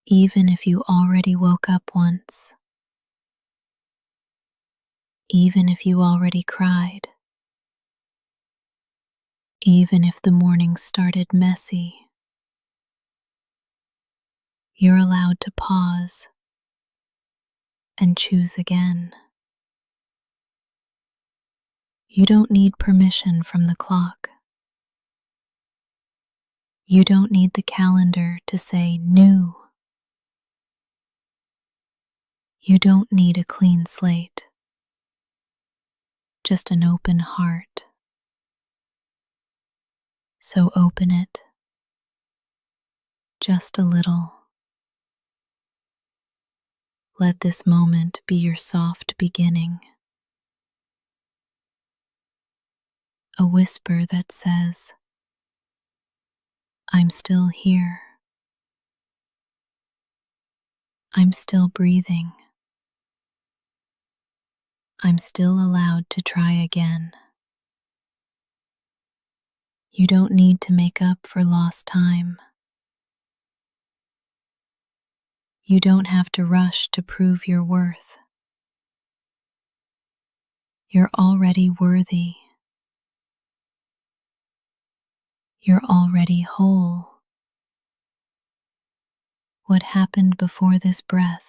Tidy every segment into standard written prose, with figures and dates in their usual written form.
Even if you already woke up once, even if you already cried, even if the morning started messy, you're allowed to pause and choose again. You don't need permission from the clock. You don't need the calendar to say new. You don't need a clean slate, just an open heart. So open it, just a little. Let this moment be your soft beginning. A whisper that says, I'm still here. I'm still breathing. I'm still allowed to try again. You don't need to make up for lost time. You don't have to rush to prove your worth. You're already worthy. You're already whole. What happened before this breath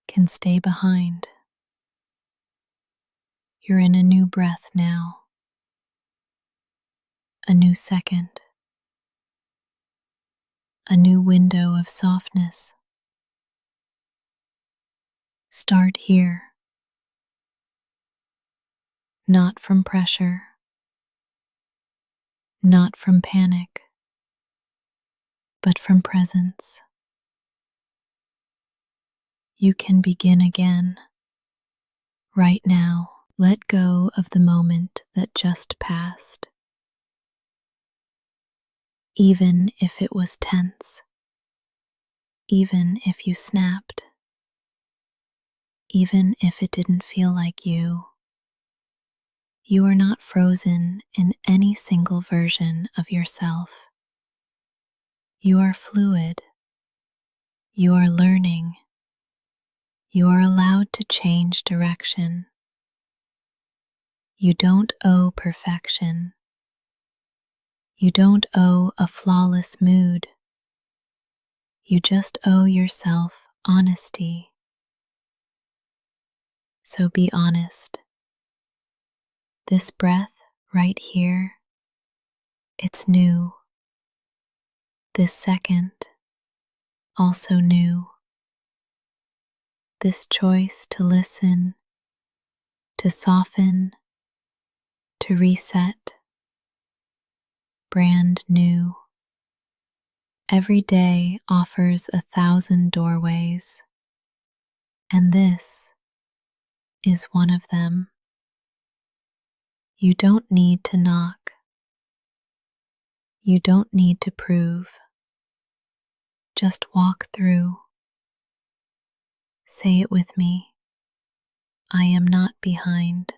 can stay behind. You're in a new breath now, a new second, a new window of softness. Start here, not from pressure, not from panic, but from presence. You can begin again, right now. Let go of the moment that just passed. Even if it was tense, even if you snapped, even if it didn't feel like you are not frozen in any single version of yourself. You are fluid. You are learning. You are allowed to change direction. You don't owe perfection. You don't owe a flawless mood. You just owe yourself honesty. So be honest. This breath right here, it's new. This second, also new. This choice to listen, to soften, to reset, brand new. Every day offers 1,000 doorways, and this is one of them. You don't need to knock. You don't need to prove. Just walk through. Say it with me. I am not behind.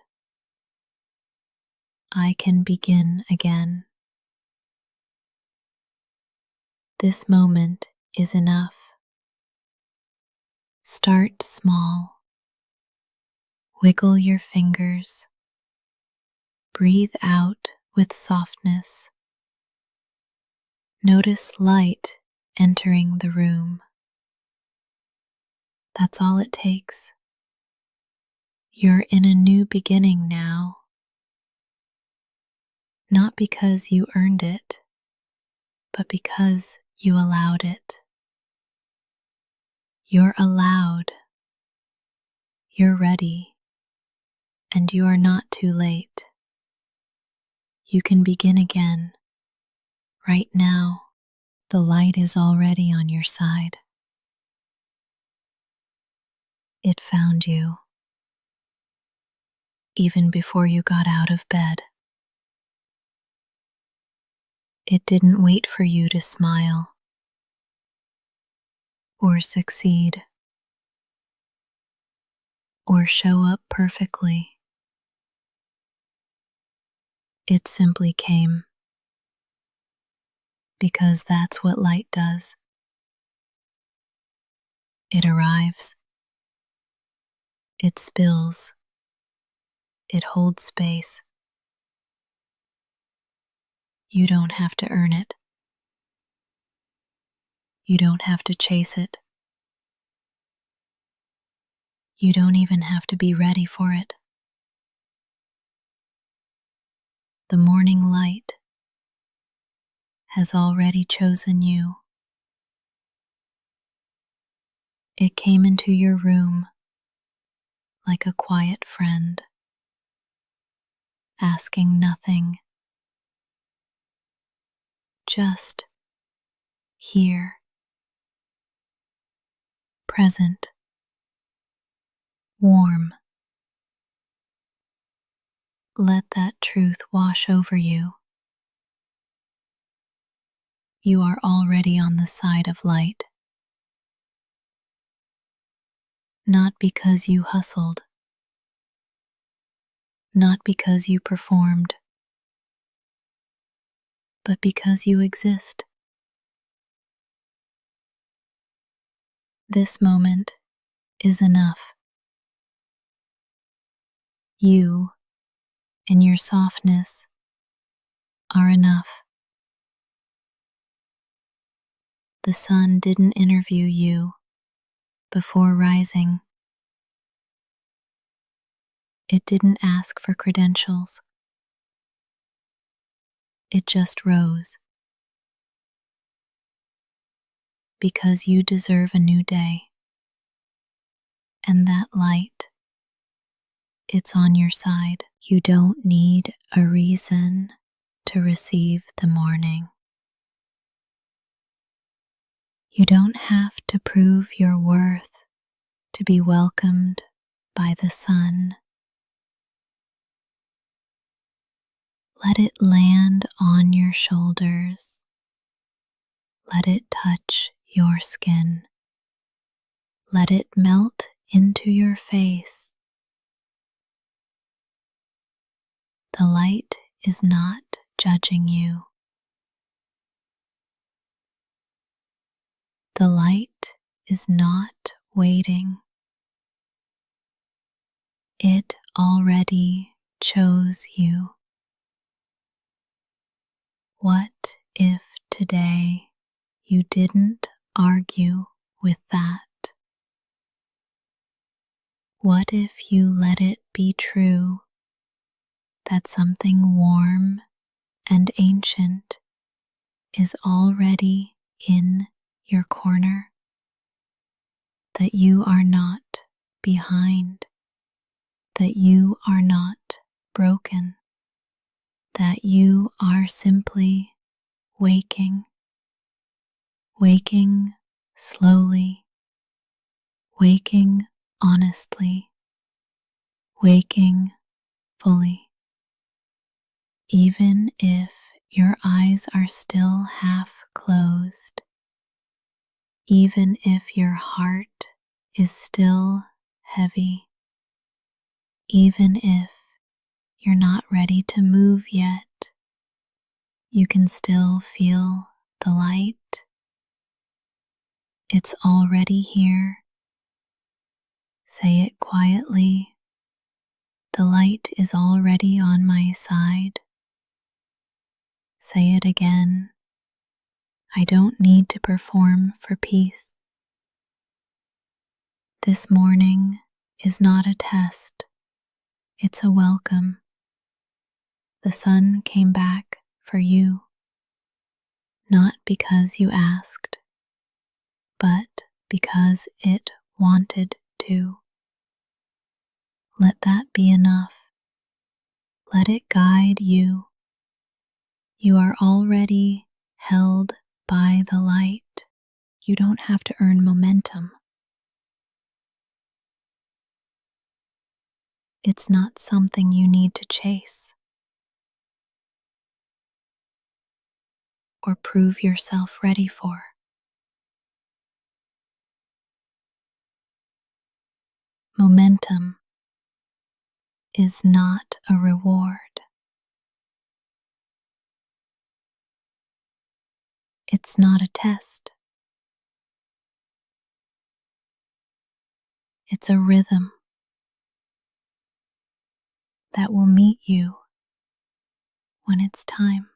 I can begin again. This moment is enough. Start small. Wiggle your fingers. Breathe out with softness. Notice light entering the room. That's all it takes. You're in a new beginning now. Not because you earned it, but because you allowed it. You're allowed. You're ready. And you are not too late. You can begin again. Right now, the light is already on your side. It found you, even before you got out of bed. It didn't wait for you to smile or succeed or show up perfectly. It simply came, because that's what light does. It arrives, it spills, it holds space. You don't have to earn it. You don't have to chase it. You don't even have to be ready for it. The morning light has already chosen you. It came into your room like a quiet friend, asking nothing, just here, present, warm. Let that truth wash over you. You are already on the side of light. Not because you hustled, not because you performed, but because you exist. This moment is enough. You, in your softness, are enough. The sun didn't interview you before rising. It didn't ask for credentials. It just rose. Because you deserve a new day. And that light, it's on your side. You don't need a reason to receive the morning. You don't have to prove your worth to be welcomed by the sun. Let it land on your shoulders. Let it touch your skin. Let it melt into your face. The light is not judging you. The light is not waiting. It already chose you. What if today you didn't argue with that? What if you let it be true that something warm and ancient is already in your corner? That you are not behind, that you are not broken, that you are simply waking, waking slowly, waking honestly, waking fully. Even if your eyes are still half closed, even if your heart is still heavy, even if you're not ready to move yet, you can still feel the light. It's already here. Say it quietly. The light is already on my side. Say it again. I don't need to perform for peace. This morning is not a test. It's a welcome. The sun came back for you, not because you asked, but because it wanted to. Let that be enough. Let it guide you. You are already held by the light. You don't have to earn momentum. It's not something you need to chase or prove yourself ready for. Momentum is not a reward. It's not a test. It's a rhythm that will meet you when it's time.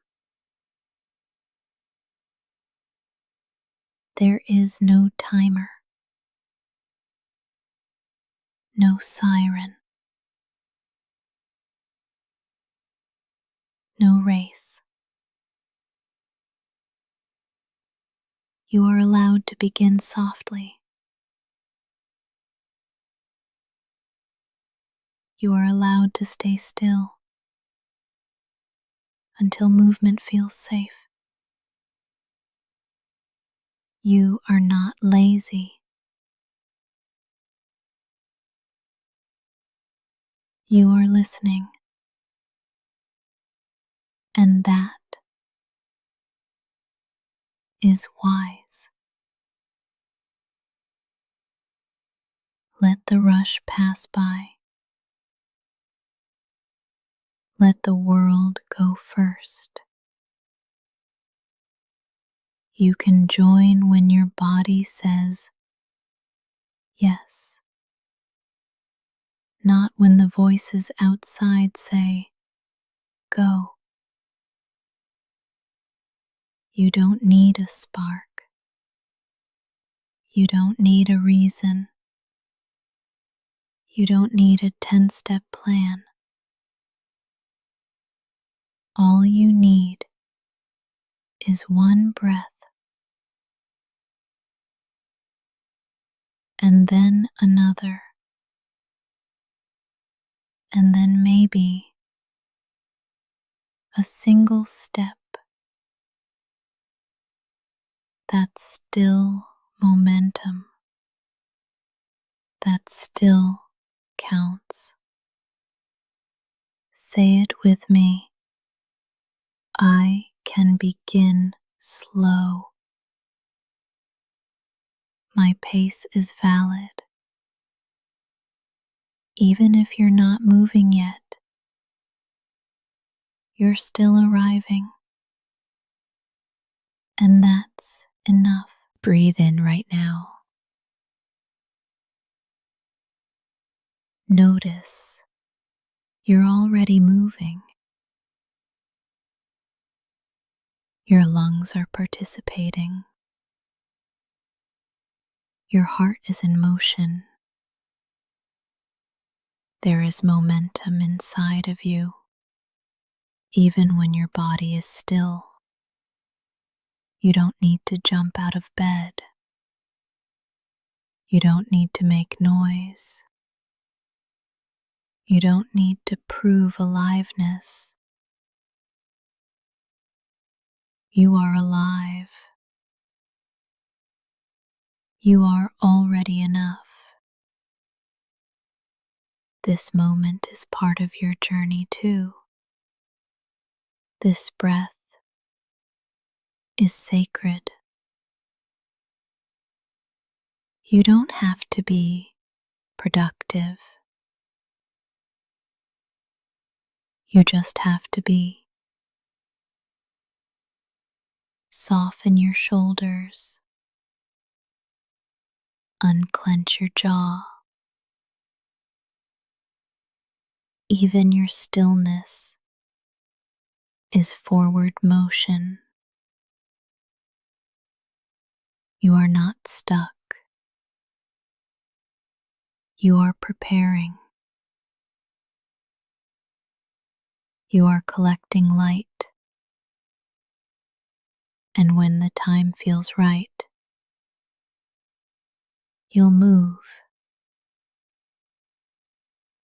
There is no timer, no siren, no race. You are allowed to begin softly. You are allowed to stay still until movement feels safe. You are not lazy. You are listening, and that is wise. Let the rush pass by. Let the world go first. You can join when your body says yes, not when the voices outside say go. You don't need a spark. You don't need a reason. You don't need a 10-step plan. All you need is one breath, and then another, and then maybe a single step. That's still momentum. That still counts. Say it with me. I can begin slow. My pace is valid. Even if you're not moving yet, you're still arriving. And that's enough. Breathe in right now. Notice you're already moving. Your lungs are participating. Your heart is in motion. There is momentum inside of you, even when your body is still. You don't need to jump out of bed. You don't need to make noise. You don't need to prove aliveness. You are alive. You are already enough. This moment is part of your journey too. This breath is sacred. You don't have to be productive. You just have to be. Soften your shoulders. Unclench your jaw. Even your stillness is forward motion. You are not stuck. You are preparing. You are collecting light. And when the time feels right, you'll move.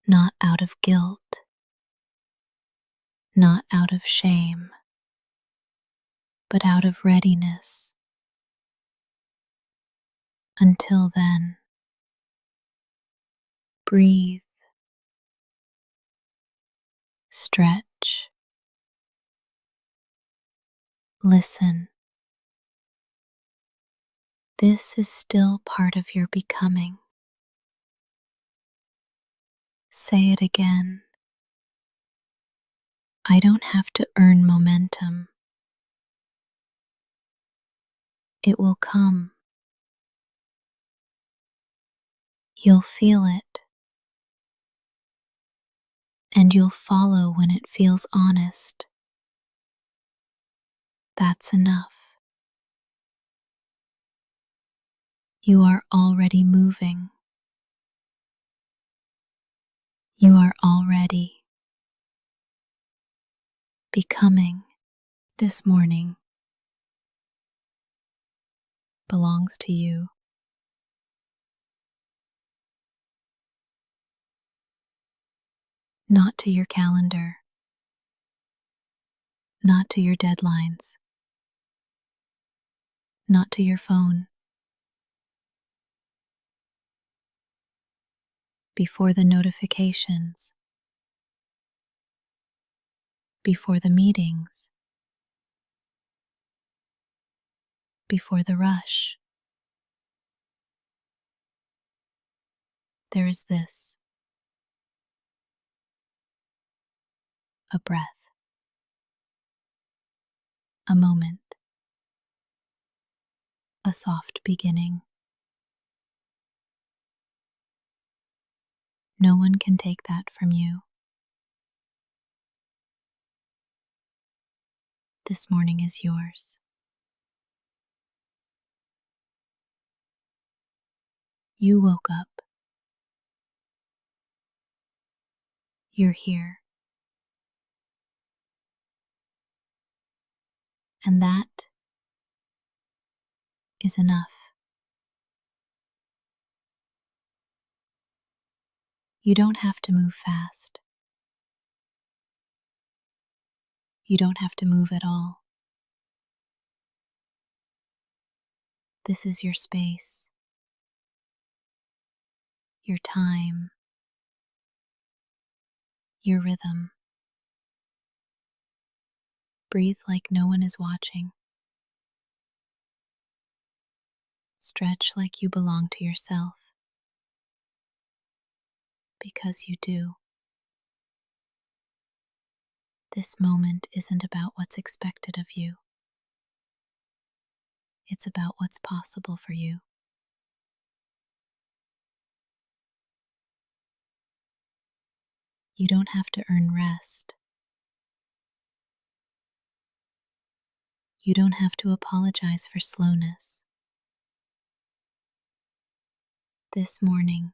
Not out of guilt, not out of shame, but out of readiness. Until then, breathe, stretch, listen. This is still part of your becoming. Say it again. I don't have to earn momentum. It will come. You'll feel it, and you'll follow when it feels honest. That's enough. You are already moving. You are already becoming. This morning belongs to you. Not to your calendar, not to your deadlines, not to your phone. Before the notifications, before the meetings, before the rush, there is this: a breath, a moment, a soft beginning. No one can take that from you. This morning is yours. You woke up. You're here. And that is enough. You don't have to move fast. You don't have to move at all. This is your space, your time, your rhythm. Breathe like no one is watching. Stretch like you belong to yourself, because you do. This moment isn't about what's expected of you. It's about what's possible for you. You don't have to earn rest. You don't have to apologize for slowness. This morning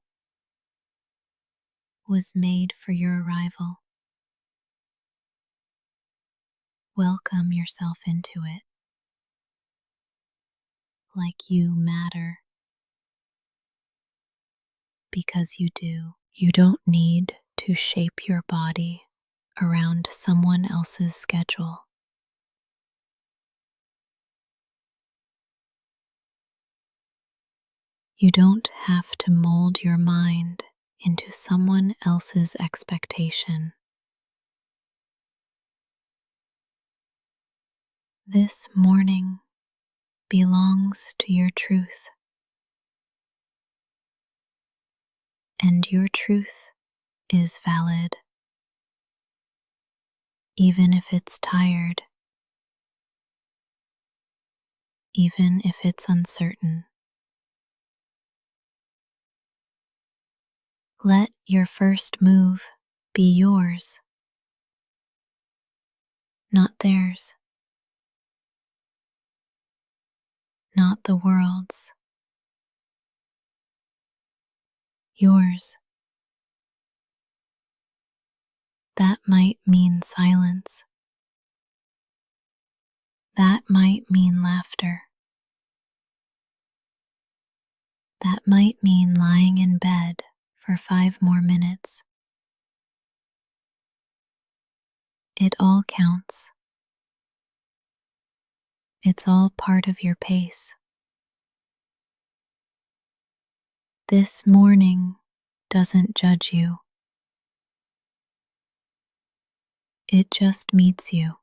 was made for your arrival. Welcome yourself into it, like you matter, because you do. You don't need to shape your body around someone else's schedule. You don't have to mold your mind into someone else's expectation. This morning belongs to your truth, and your truth is valid, even if it's tired, even if it's uncertain. Let your first move be yours, not theirs, not the world's. Yours. That might mean silence. That might mean laughter. That might mean lying in bed for 5 more minutes. It all counts. It's all part of your pace. This morning doesn't judge you. It just meets you.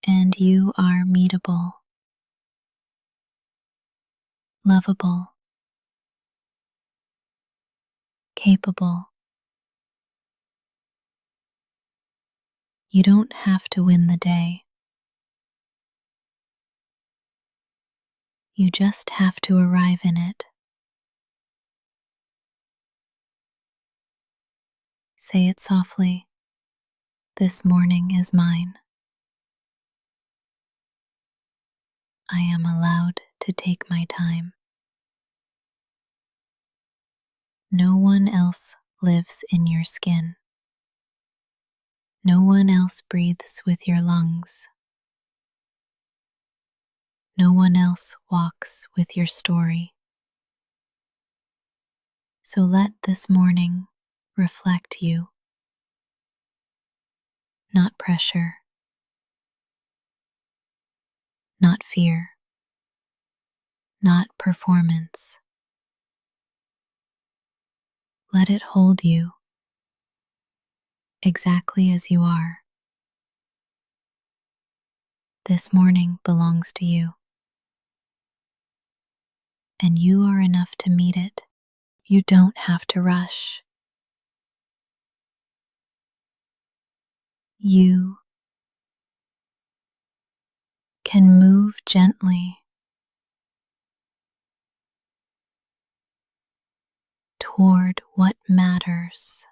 And you are meetable, lovable, capable. You don't have to win the day. You just have to arrive in it. Say it softly. This morning is mine. I am allowed to take my time. No one else lives in your skin. No one else breathes with your lungs. No one else walks with your story. So let this morning reflect you, not pressure, not fear, not performance. Let it hold you exactly as you are. This morning belongs to you, and you are enough to meet it. You don't have to rush. You can move gently toward what matters.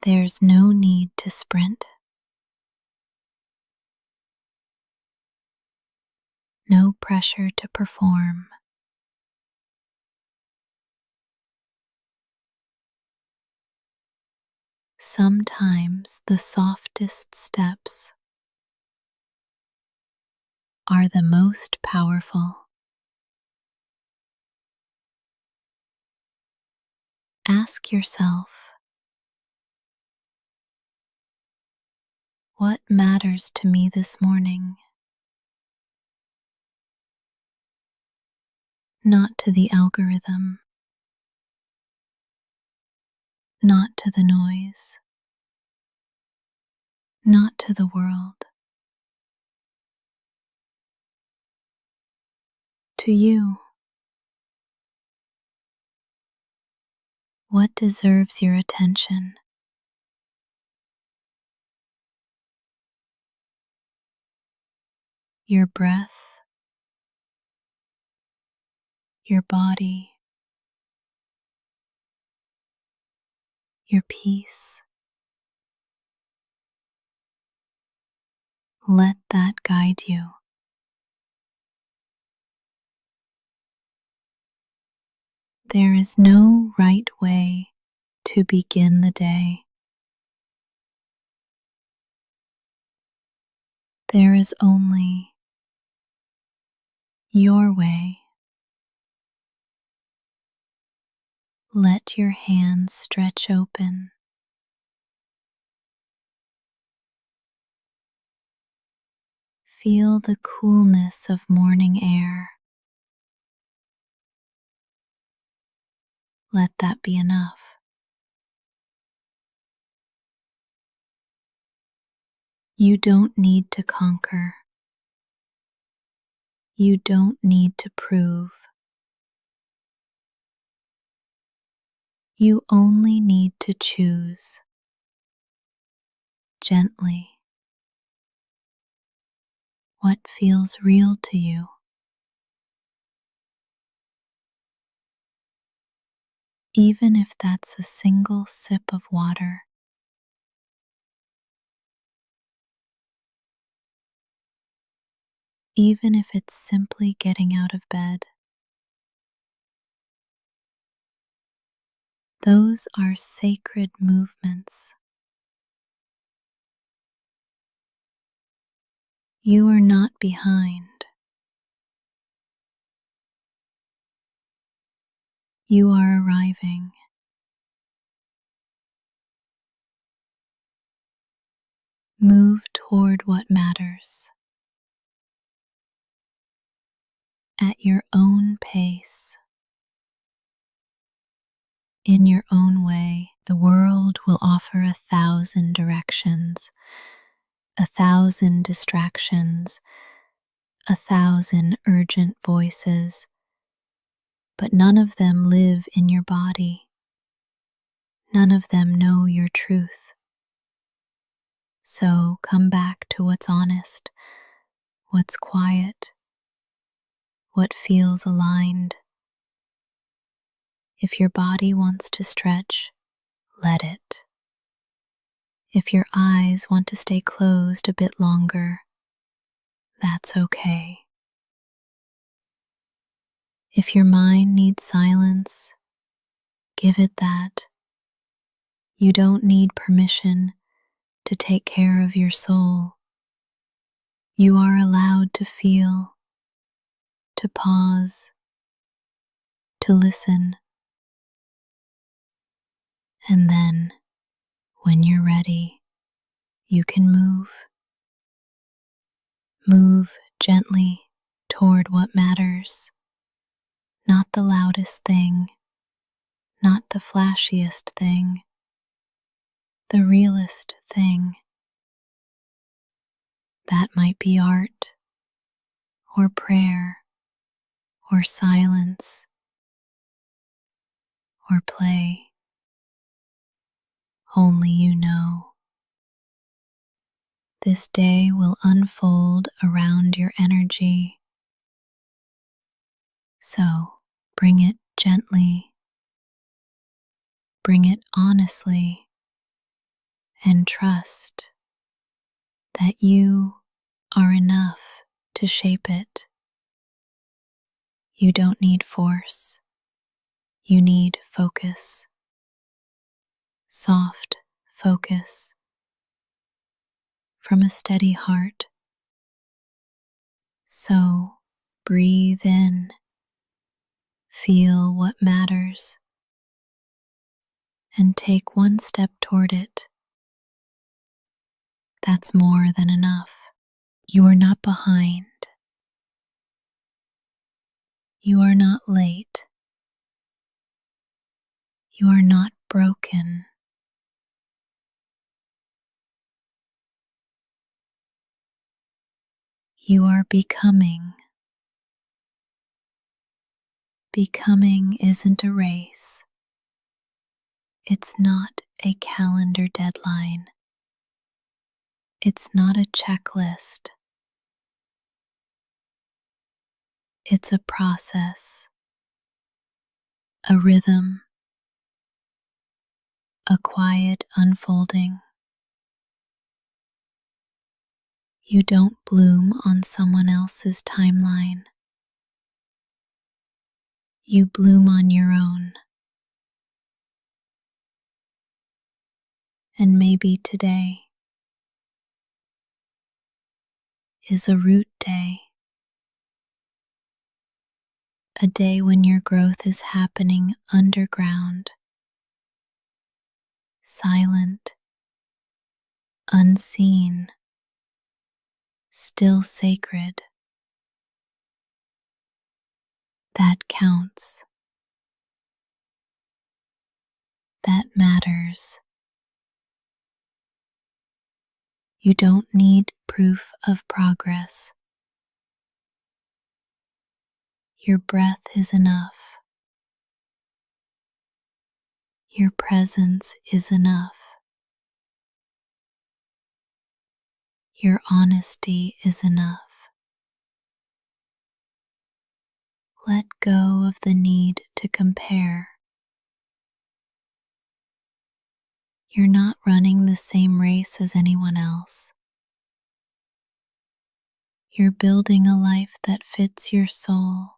There's no need to sprint, no pressure to perform. Sometimes the softest steps are the most powerful. Ask yourself, what matters to me this morning? Not to the algorithm, not to the noise, not to the world. To you, what deserves your attention? Your breath, your body, your peace. Let that guide you. There is no right way to begin the day. There is only your way. Let your hands stretch open. Feel the coolness of morning air. Let that be enough. You don't need to conquer. You don't need to prove. You only need to choose gently what feels real to you. Even if that's a single sip of water, even if it's simply getting out of bed. Those are sacred movements. You are not behind. You are arriving. Move toward what matters at your own pace, in your own way. The world will offer 1,000 directions, 1,000 distractions, 1,000 urgent voices, but none of them live in your body. None of them know your truth. So come back to what's honest, what's quiet, what feels aligned. If your body wants to stretch, let it. If your eyes want to stay closed a bit longer, that's okay. If your mind needs silence, give it that. You don't need permission to take care of your soul. You are allowed to feel, to pause, to listen. And then, when you're ready, you can move. Move gently toward what matters. Not the loudest thing, not the flashiest thing, the realest thing. That might be art, or prayer, or silence, or play. Only you know. This day will unfold around your energy. So bring it gently, bring it honestly, and trust that you are enough to shape it. You don't need force. You need focus. Soft focus from a steady heart. So breathe in. Feel what matters. And take one step toward it. That's more than enough. You are not behind. You are not late. You are not broken. You are becoming. Becoming isn't a race. It's not a calendar deadline. It's not a checklist. It's a process, a rhythm, a quiet unfolding. You don't bloom on someone else's timeline. You bloom on your own. And maybe today is a root day. A day when your growth is happening underground, silent, unseen, still sacred. That counts. That matters. You don't need proof of progress. Your breath is enough. Your presence is enough. Your honesty is enough. Let go of the need to compare. You're not running the same race as anyone else. You're building a life that fits your soul.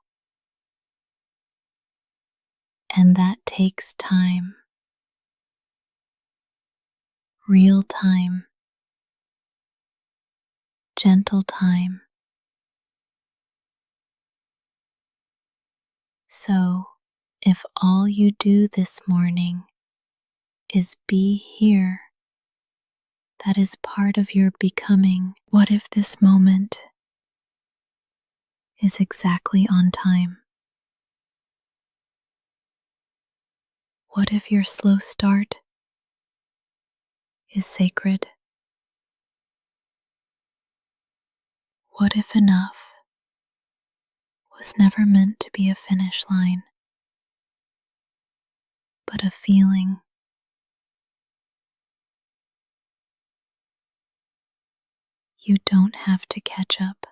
And that takes time. Real time. Gentle time. So, if all you do this morning is be here, that is part of your becoming. What if this moment is exactly on time? What if your slow start is sacred? What if enough was never meant to be a finish line, but a feeling? You don't have to catch up.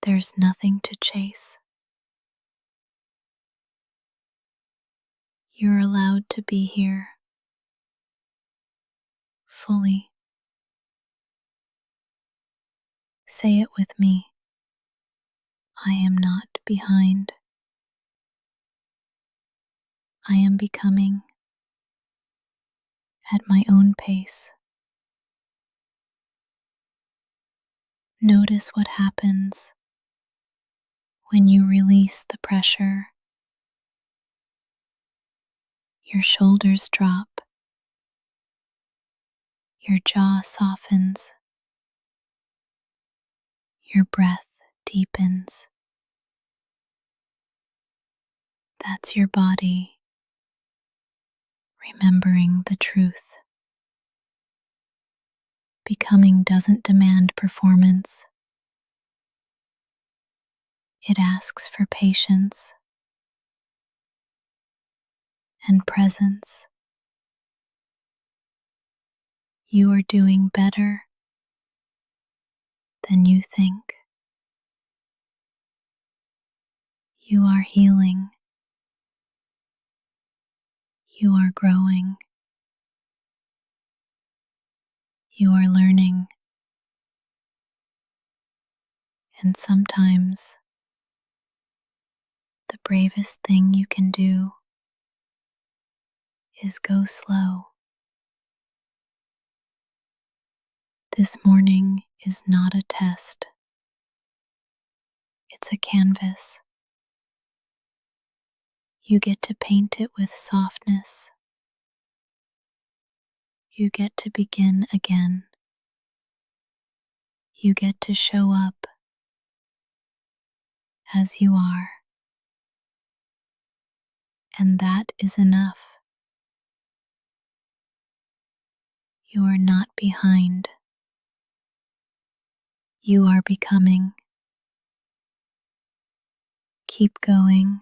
There's nothing to chase. You're allowed to be here fully. Say it with me. I am not behind. I am becoming at my own pace. Notice what happens when you release the pressure. Your shoulders drop. Your jaw softens. Your breath deepens. That's your body remembering the truth. Becoming doesn't demand performance. It asks for patience and presence. You are doing better than you think. You are healing. You are growing. You are learning. And sometimes the bravest thing you can do is go slow. This morning is not a test. It's a canvas. You get to paint it with softness. You get to begin again. You get to show up as you are. And that is enough. You are not behind. You are becoming. Keep going,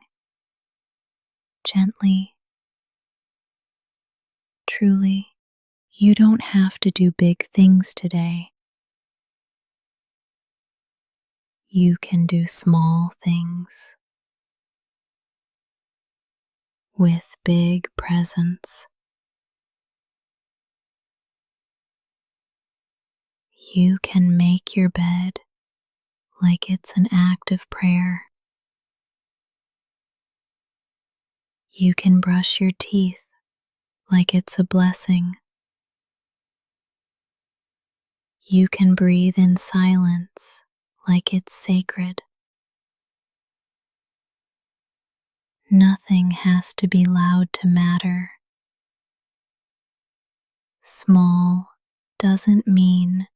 gently, truly. You don't have to do big things today. You can do small things with big presence. You can make your bed like it's an act of prayer. You can brush your teeth like it's a blessing. You can breathe in silence like it's sacred. Nothing has to be loud to matter. Small doesn't mean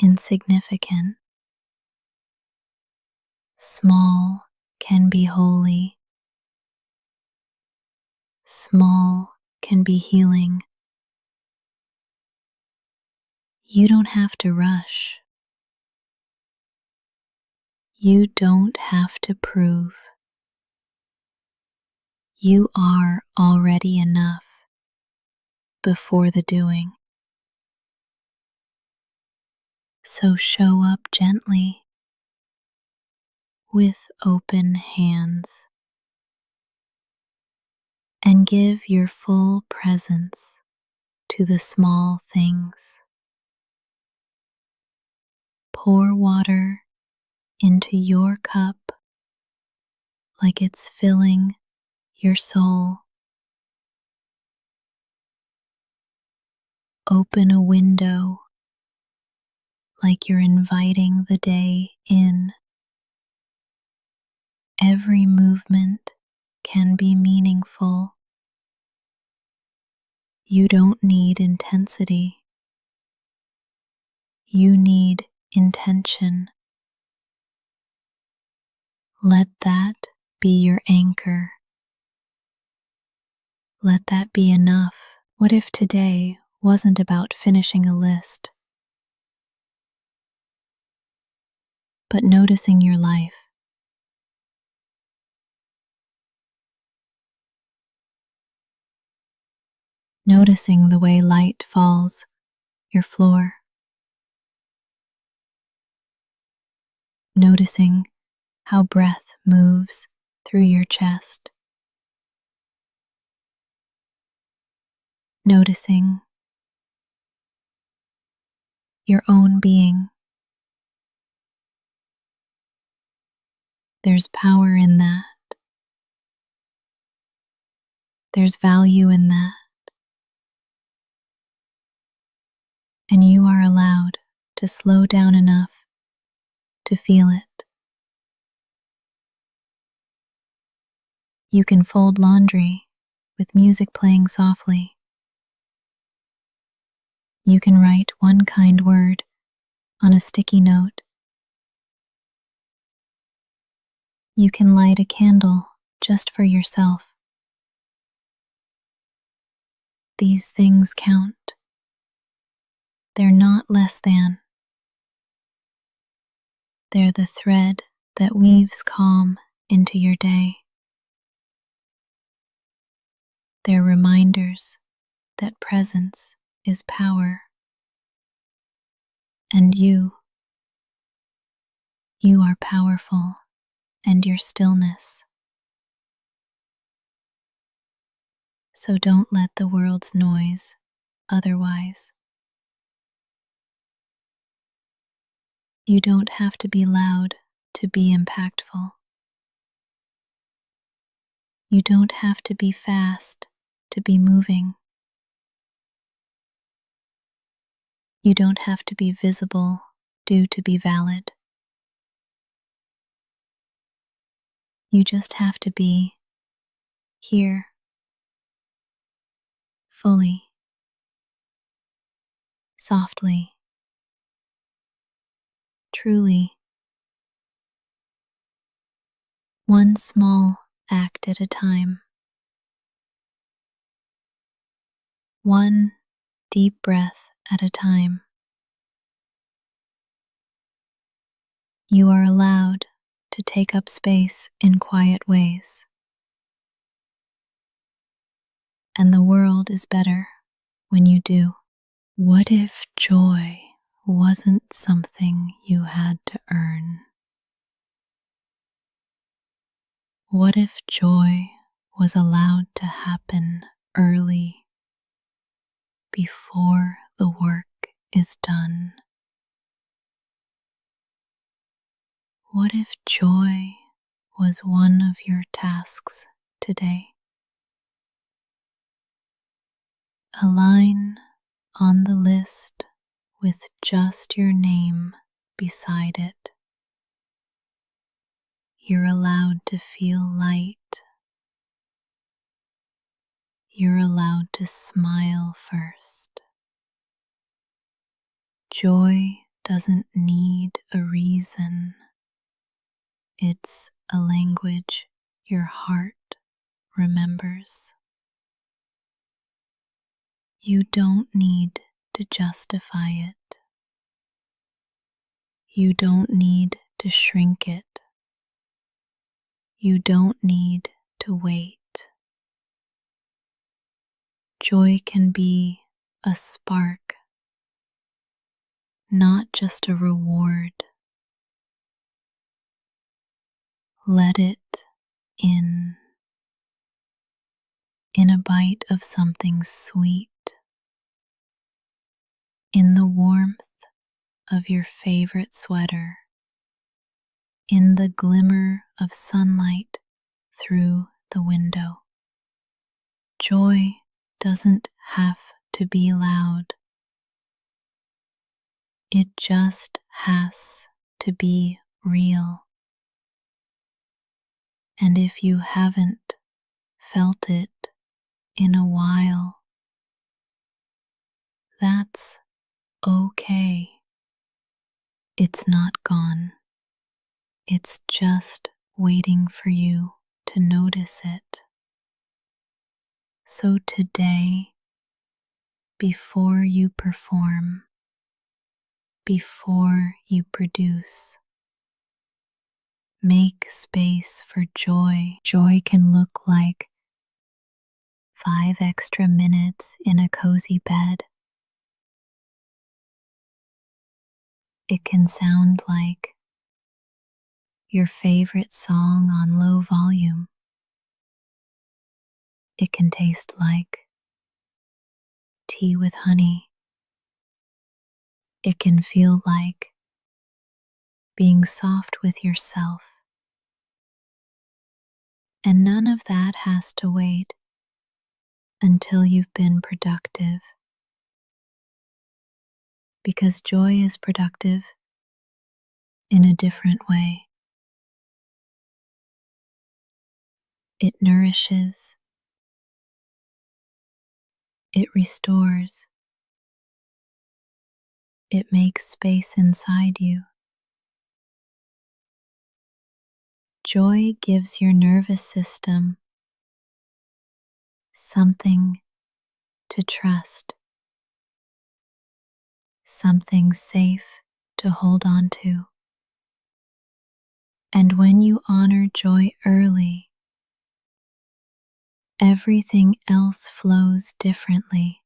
insignificant. Small can be holy. Small can be healing. You don't have to rush. You don't have to prove. You are already enough before the doing. So show up gently with open hands and give your full presence to the small things. Pour water into your cup like it's filling your soul. Open a window like you're inviting the day in. Every movement can be meaningful. You don't need intensity. You need intention. Let that be your anchor. Let that be enough. What if today wasn't about finishing a list, but noticing your life? noticing the way light falls your floor, noticing how breath moves through your chest, noticing your own being. There's power in that. There's value in that. And you are allowed to slow down enough to feel it. You can fold laundry with music playing softly. You can write one kind word on a sticky note. You can light a candle just for yourself. These things count. They're not less than. They're the thread that weaves calm into your day. They're reminders that presence is power. And you are powerful, and your stillness. So don't let the world's noise otherwise. You don't have to be loud to be impactful. You don't have to be fast to be moving. You don't have to be visible due to be valid. You just have to be here, fully, softly, truly. One small act at a time. One deep breath at a time. You are allowed to take up space in quiet ways. And the world is better when you do. What if joy wasn't something you had to earn? What if joy was allowed to happen early, before the work is done? What if joy was one of your tasks today? A line on the list with just your name beside it. You're allowed to feel light. You're allowed to smile first. Joy doesn't need a reason. It's a language your heart remembers. You don't need to justify it. You don't need to shrink it. You don't need to wait. Joy can be a spark, not just a reward. Let it in a bite of something sweet, in the warmth of your favorite sweater, in the glimmer of sunlight through the window. Joy doesn't have to be loud. It just has to be real. And if you haven't felt it in a while, that's okay. It's not gone. It's just waiting for you to notice it. So today, before you perform, before you produce, make space for joy. Joy can look like 5 extra minutes in a cozy bed. It can sound like your favorite song on low volume. It can taste like tea with honey. It can feel like being soft with yourself. And none of that has to wait until you've been productive. Because joy is productive in a different way. It nourishes, it restores, it makes space inside you. Joy gives your nervous system something to trust, something safe to hold on to. And when you honor joy early, everything else flows differently.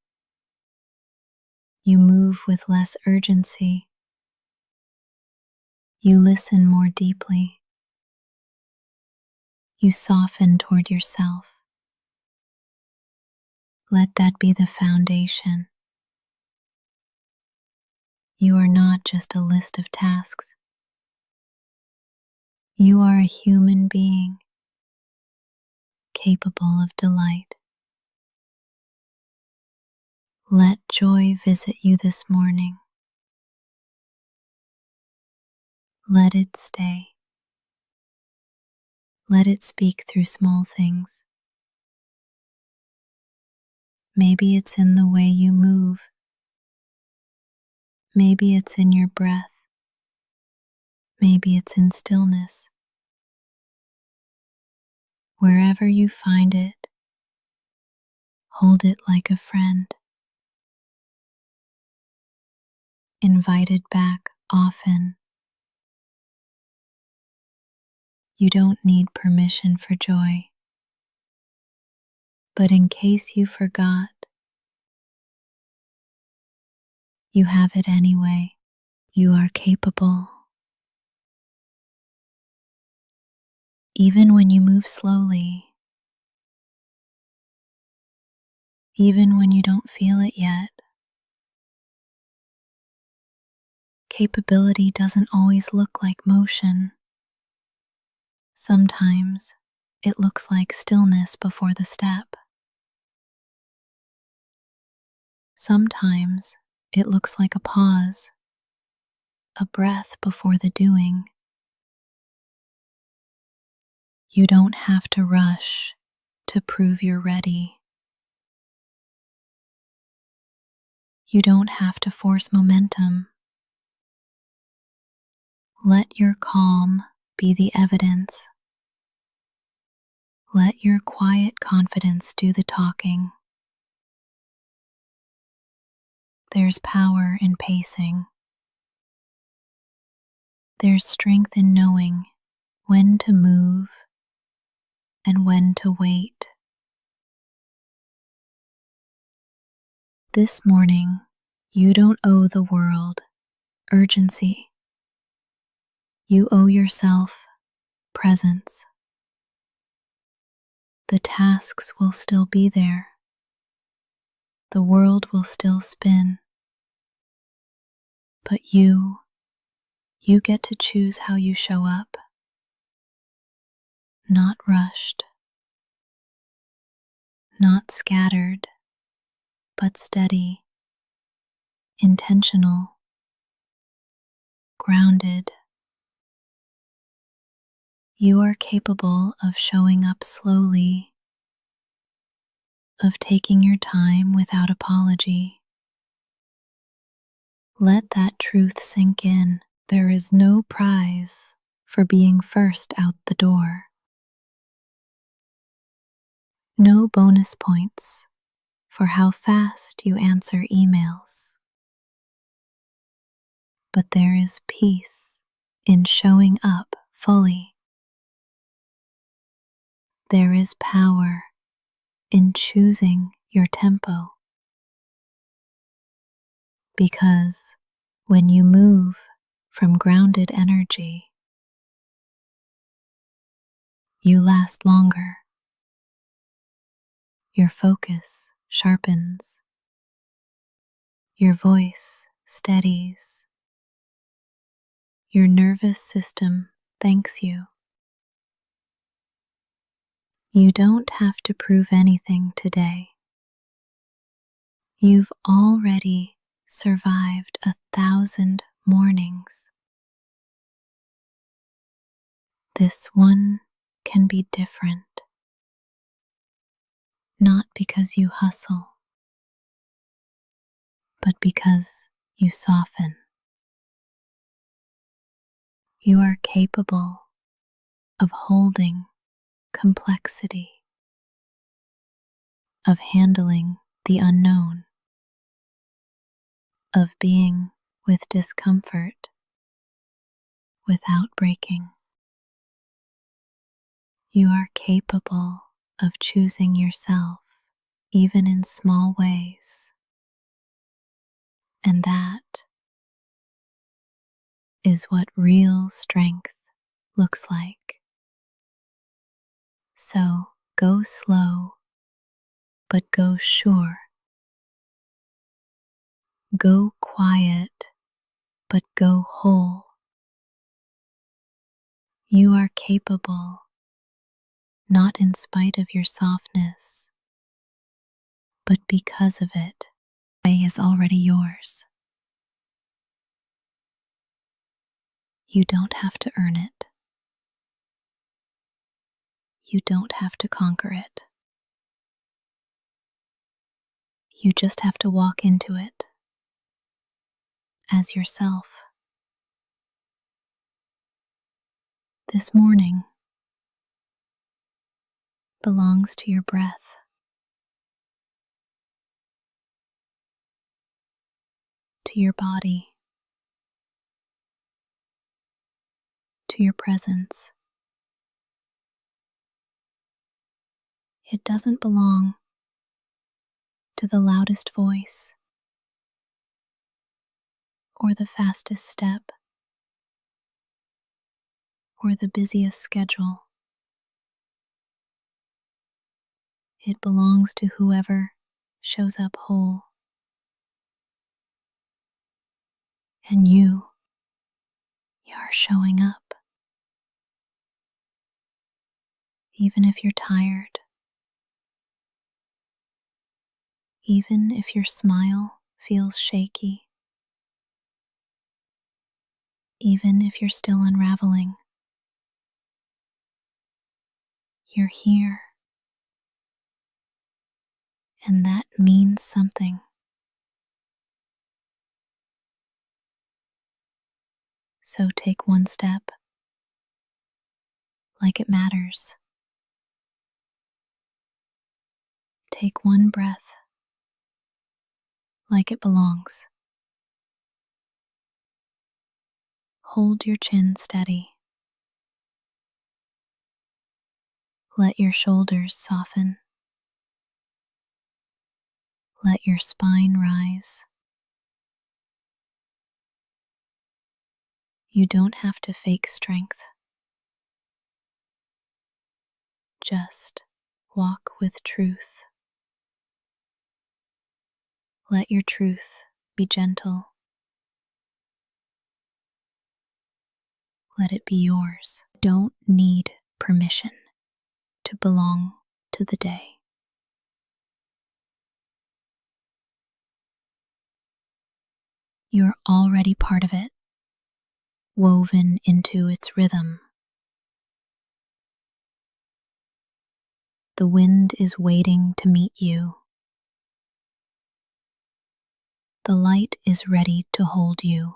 You move with less urgency. You listen more deeply. You soften toward yourself. Let that be the foundation. You are not just a list of tasks. You are a human being capable of delight. Let joy visit you this morning. Let it stay. Let it speak through small things. Maybe it's in the way you move. Maybe it's in your breath. Maybe it's in stillness. Wherever you find it, hold it like a friend. Invite it back often. You don't need permission for joy. But in case you forgot, you have it anyway. You are capable. Even when you move slowly, even when you don't feel it yet, capability doesn't always look like motion. Sometimes it looks like stillness before the step. Sometimes it looks like a pause, a breath before the doing. You don't have to rush to prove you're ready. You don't have to force momentum. Let your calm be the evidence. Let your quiet confidence do the talking. There's power in pacing. There's strength in knowing when to move and when to wait. This morning, you don't owe the world urgency. You owe yourself presence. The tasks will still be there. The world will still spin. But you get to choose how you show up. Not rushed, not scattered, but steady, intentional, grounded. You are capable of showing up slowly, of taking your time without apology. Let that truth sink in. There is no prize for being first out the door. No bonus points for how fast you answer emails. But there is peace in showing up fully. There is power in choosing your tempo, because when you move from grounded energy, you last longer. Your focus sharpens, your voice steadies, your nervous system thanks you. You don't have to prove anything today. You've already survived 1,000 mornings. This one can be different, not because you hustle, but because you soften. You are capable of holding complexity, of handling the unknown, of being with discomfort without breaking. You are capable of choosing yourself, even in small ways, and that is what real strength looks like. So go slow, but go sure. Go quiet, but go whole. You are capable, not in spite of your softness, but because of it. The way is already yours. You don't have to earn it. You don't have to conquer it. You just have to walk into it as yourself. This morning belongs to your breath, to your body, to your presence. It doesn't belong to the loudest voice or the fastest step or the busiest schedule. It belongs to whoever shows up whole. And you are showing up. Even if you're tired, even if your smile feels shaky, even if you're still unraveling, you're here. And that means something. So take one step like it matters. Take one breath like it belongs. Hold your chin steady. Let your shoulders soften. Let your spine rise. You don't have to fake strength. Just walk with truth. Let your truth be gentle. Let it be yours. Don't need permission to belong to the day. You're already part of it, woven into its rhythm. The wind is waiting to meet you. The light is ready to hold you.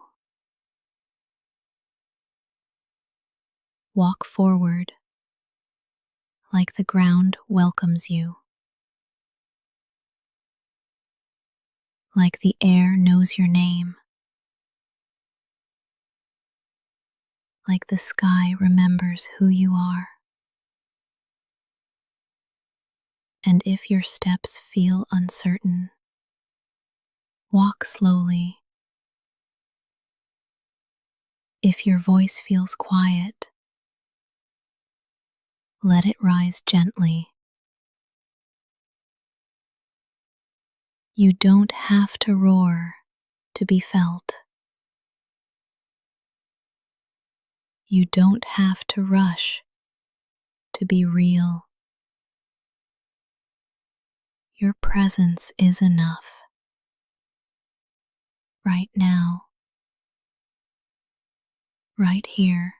Walk forward like the ground welcomes you, like the air knows your name, like the sky remembers who you are. And if your steps feel uncertain, walk slowly. If your voice feels quiet, let it rise gently. You don't have to roar to be felt. You don't have to rush to be real. Your presence is enough. Right now, right here.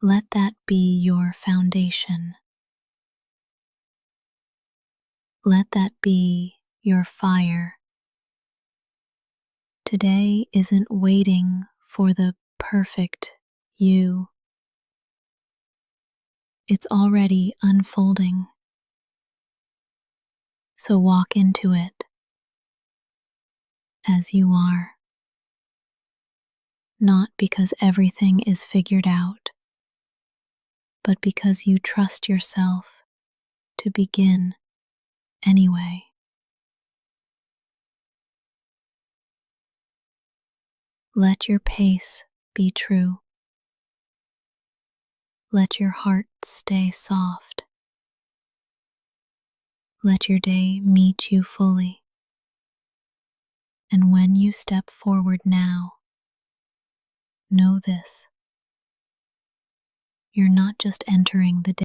Let that be your foundation. Let that be your fire. Today isn't waiting for the perfect you. It's already unfolding. So walk into it as you are. Not because everything is figured out, but because you trust yourself to begin anyway. Let your pace be true. Let your heart stay soft. Let your day meet you fully. And when you step forward now, know this: you're not just entering the day.